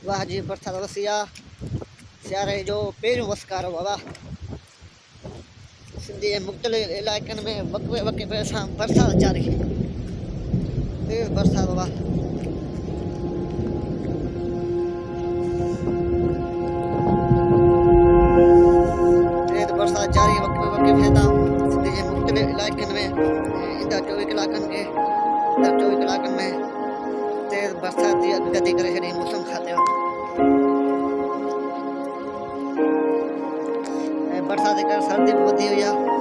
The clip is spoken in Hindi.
वाह जी बरसात वसिया सियारे जो पहिरियों वस कारो बाबा सिंधी जे मुख़्तलिफ़ इलाइक़नि में वक़्फ़े वक़्फ़े सां बरसाति जारी तेज़ बरसाति बाबा तेज़ बरसाति जारी वक़्फ़े वक़्फ़े सां सिंधी जे मुख़्तलिफ़ इलाइक़नि में ईंदड़ 24 कलाकनि में तेज़ बरसाति जी अॻकथी करे छॾी मौसम खाते बरसाति जे करे सर्दी बि वधी वई आहे।